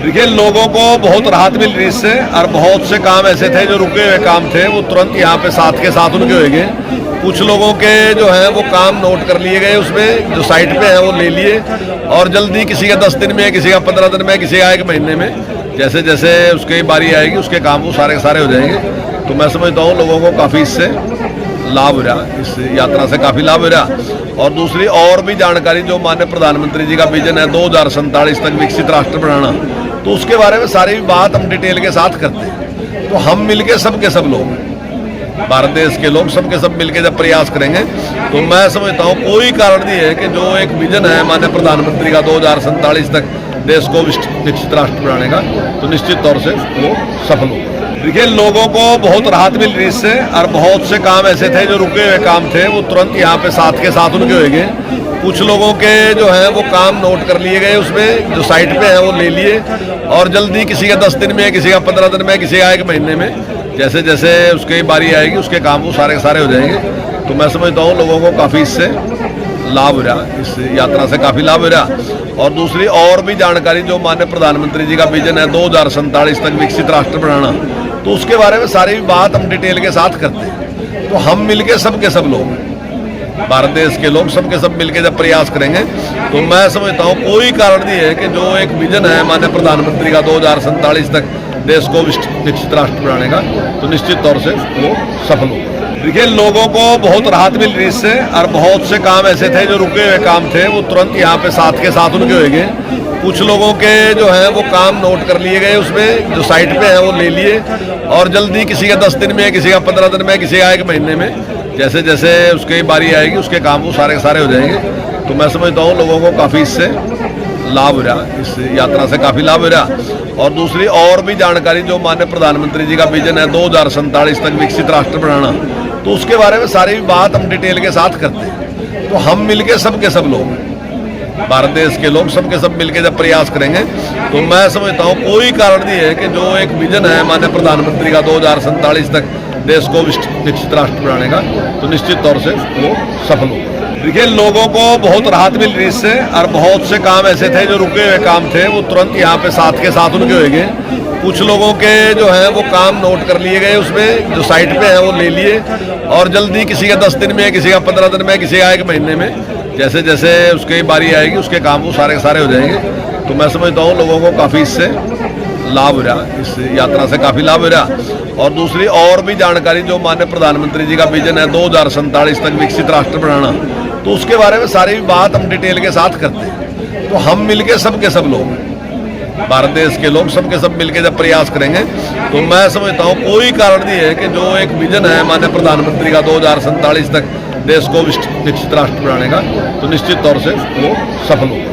देखिए, लोगों को बहुत राहत मिल रही इससे, और बहुत से काम ऐसे थे जो रुके हुए काम थे वो तुरंत यहाँ पे साथ के साथ उनके हो गए। कुछ लोगों के जो है वो काम नोट कर लिए गए, उसमें जो साइट पे है वो ले लिए, और जल्दी किसी का 10 दिन में, किसी का 15 दिन में, किसी का 1 महीने में, जैसे जैसे उसकी बारी आएगी उसके काम वो सारे सारे हो जाएंगे। तो मैं समझता हूँ लोगों को काफ़ी इससे लाभ हो रहा, इस यात्रा से काफ़ी लाभ हो रहा। और दूसरी और भी जानकारी, जो माननीय प्रधानमंत्री जी का विजन है 2047 तक विकसित राष्ट्र बनाना, तो उसके बारे में सारी बात हम डिटेल के साथ करते हैं। तो हम मिलके सबके सब लोग, भारत देश के लोग सबके सब मिलके जब प्रयास करेंगे, तो मैं समझता हूँ कोई कारण नहीं है कि जो एक विजन है माननीय प्रधानमंत्री का 2047 तक देश को विकसित राष्ट्र बनाने का, तो निश्चित तौर से वो सफल होगा। देखिए, लोगों को बहुत राहत मिल रही इससे, और बहुत से काम ऐसे थे जो रुके हुए काम थे वो तुरंत यहाँ पे साथ के साथ उनके हो गए। कुछ लोगों के जो है वो काम नोट कर लिए गए, उसमें जो साइट पे है वो ले लिए, और जल्दी किसी का 10 दिन में, किसी का 15 दिन में, किसी का 1 महीने में, जैसे जैसे उसकी बारी आएगी उसके काम वो सारे सारे हो जाएंगे। तो मैं समझता हूँ लोगों को काफ़ी इससे लाभ हो रहा, इस यात्रा से काफ़ी लाभ हो रहा। और दूसरी और भी जानकारी, जो माननीय प्रधानमंत्री जी का विजन है 2047 तक विकसित राष्ट्र बनाना, तो उसके बारे में सारी बात हम डिटेल के साथ करते हैं। तो हम मिलके सबके सब लोग, भारत देश के लोग सबके सब मिलके जब प्रयास करेंगे, तो मैं समझता हूँ कोई कारण नहीं है कि जो एक विजन है माननीय प्रधानमंत्री का 2047 तक देश को विकसित राष्ट्र बनाने का, तो निश्चित तौर से वो सफल होगा। देखिए, लोगों को बहुत राहत मिल रही इससे, और बहुत से काम ऐसे थे जो रुके हुए काम थे वो तुरंत यहाँ पे साथ के साथ उनके हो गए। कुछ लोगों के जो है वो काम नोट कर लिए गए, उसमें जो साइट पे है वो ले लिए, और जल्दी किसी का 10 दिन में, किसी का 15 दिन में, किसी का 1 महीने में, जैसे जैसे उसकी बारी आएगी उसके काम वो सारे सारे हो जाएंगे। तो मैं समझता हूँ लोगों को काफ़ी इससे लाभ हो रहा, इस यात्रा से काफ़ी लाभ हो रहा। और दूसरी और भी जानकारी, जो माननीय प्रधानमंत्री जी का विजन है 2047 तक विकसित राष्ट्र बनाना, तो उसके बारे में सारी बात हम डिटेल के साथ करते हैं। तो हम मिलके सबके सब लोग, भारत देश के लोग सबके सब मिलके जब प्रयास करेंगे, तो मैं समझता हूँ कोई कारण नहीं है कि जो एक विजन है माननीय प्रधानमंत्री का 2047 तक देश को विकसित राष्ट्र बनाने का, तो निश्चित तौर से वो सफल होगा। देखिए, लोगों को बहुत राहत मिल रही इससे, और बहुत से काम ऐसे थे जो रुके हुए काम थे वो तुरंत यहाँ पे साथ के साथ उनके हो गए। कुछ लोगों के जो है वो काम नोट कर लिए गए, उसमें जो साइट पे है वो ले लिए, और जल्दी किसी का 10 दिन में, किसी का 15 दिन में, किसी का 1 महीने में, जैसे जैसे उसकी बारी आएगी उसके काम वो सारे सारे हो जाएंगे। तो मैं समझता हूँ लोगों को काफ़ी इससे लाभ हो रहा, इस यात्रा से काफ़ी लाभ हो रहा। और दूसरी और भी जानकारी, जो माननीय प्रधानमंत्री जी का विजन है 2047 तक विकसित राष्ट्र बनाना, तो उसके बारे में सारी बात हम डिटेल के साथ करते हैं। तो हम मिलके सबके सब लोग, भारत देश के लोग सबके सब मिलके जब प्रयास करेंगे, तो मैं समझता हूँ कोई कारण नहीं है कि जो एक विजन है माननीय प्रधानमंत्री का 2047 तक देश को विकसित राष्ट्र बनाने का, तो निश्चित तौर से वो सफल होगा।